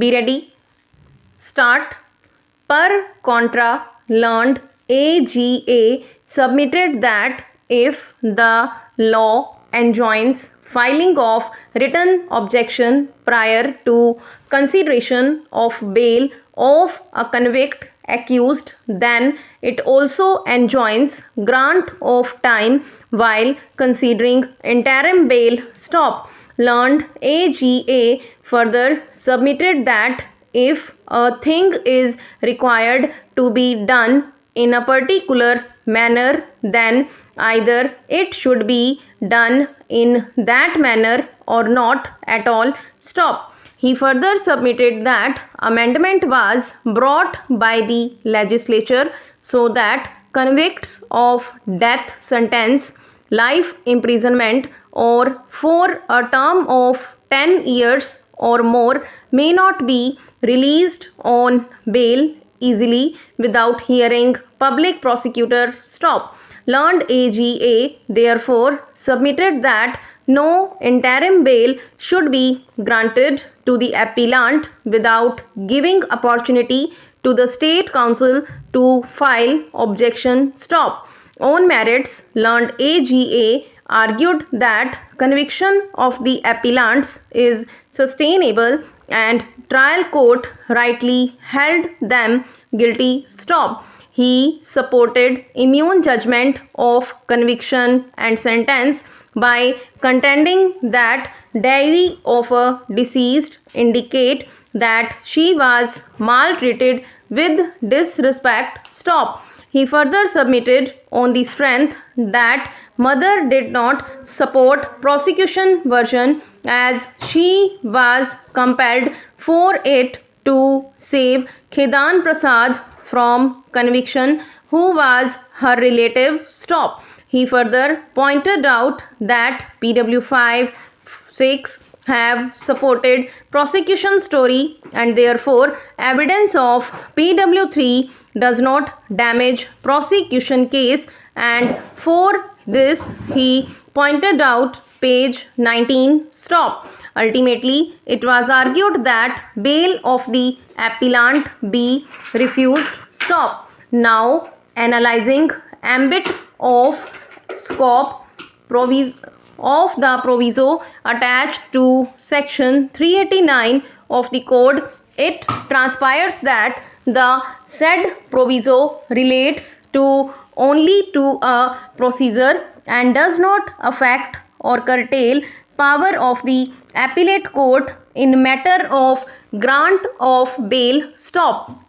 Be ready. Start. Per contra, learned AGA submitted that if the law enjoins filing of written objection prior to consideration of bail of a convict accused, then it also enjoins grant of time while considering interim bail. Stop. Learned AGA further submitted that if a thing is required to be done in a particular manner, then either it should be done in that manner or not at all. Stop. He further submitted that amendment was brought by the legislature so that convicts of death sentence, life imprisonment, or for a term of 10 years or more may not be released on bail easily without hearing public prosecutor. Stop. Learned AGA therefore submitted that no interim bail should be granted to the appellant without giving opportunity to the state council to file objection. Stop. On merits, learned AGA argued that conviction of the appellants is sustainable and trial court rightly held them guilty. Stop. He supported immune judgment of conviction and sentence by contending that diary of a deceased indicate that she was maltreated with disrespect. Stop. He further submitted on the strength that mother did not support prosecution version as she was compelled for it to save Khedan Prasad from conviction, who was her relative. Stop. He further pointed out that PW 5, 6 have supported prosecution story and therefore evidence of PW 3 does not damage prosecution case, and for this he pointed out page 19. Stop. Ultimately, it was argued that bail of the appellant be refused. Stop. Now, analyzing ambit of scope of the proviso attached to section 389 of the code, it transpires that the said proviso relates to only to a procedure and does not affect or curtail power of the appellate court in matter of grant of bail. Stop.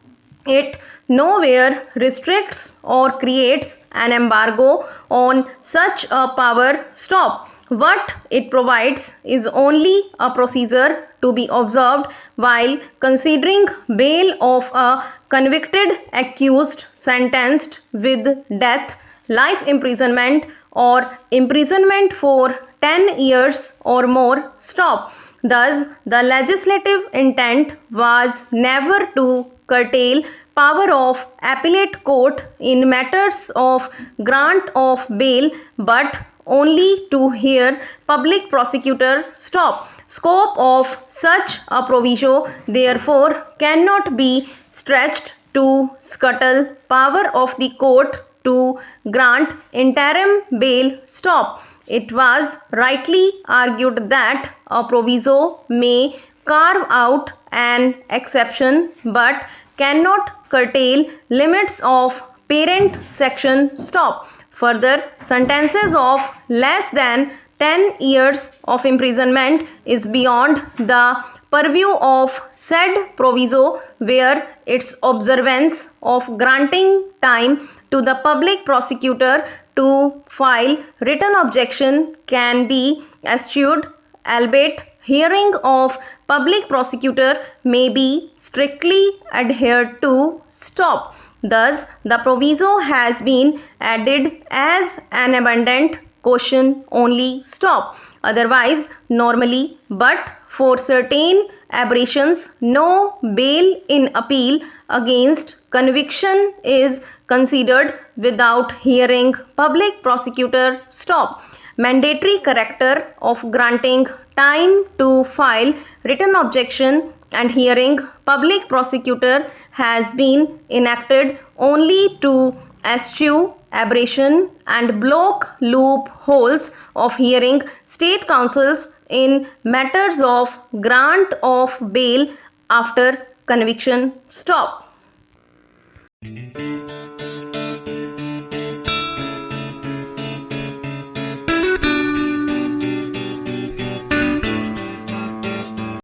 It nowhere restricts or creates an embargo on such a power. Stop. What it provides is only a procedure to be observed while considering bail of a convicted accused sentenced with death, life imprisonment, or imprisonment for 10 years or more. Stop. Thus, the legislative intent was never to curtail power of appellate court in matters of grant of bail, but only to hear public prosecutor. Stop. Scope of such a proviso therefore cannot be stretched to scuttle power of the court to grant interim bail. Stop. It was rightly argued that a proviso may carve out an exception but cannot curtail limits of parent section. Stop. Further, sentences of less than 10 years of imprisonment is beyond the purview of said proviso, where its observance of granting time to the public prosecutor to file written objection can be eschewed, albeit hearing of public prosecutor may be strictly adhered to. Stop. Thus, the proviso has been added as an abundant caution only. Stop. Otherwise, normally, but for certain aberrations, no bail in appeal against conviction is considered without hearing public prosecutor. Stop. mandatory character of granting time to file written objection and hearing public prosecutor has been enacted only to eschew aberration and block loopholes of hearing state councils in matters of grant of bail after conviction. Stop.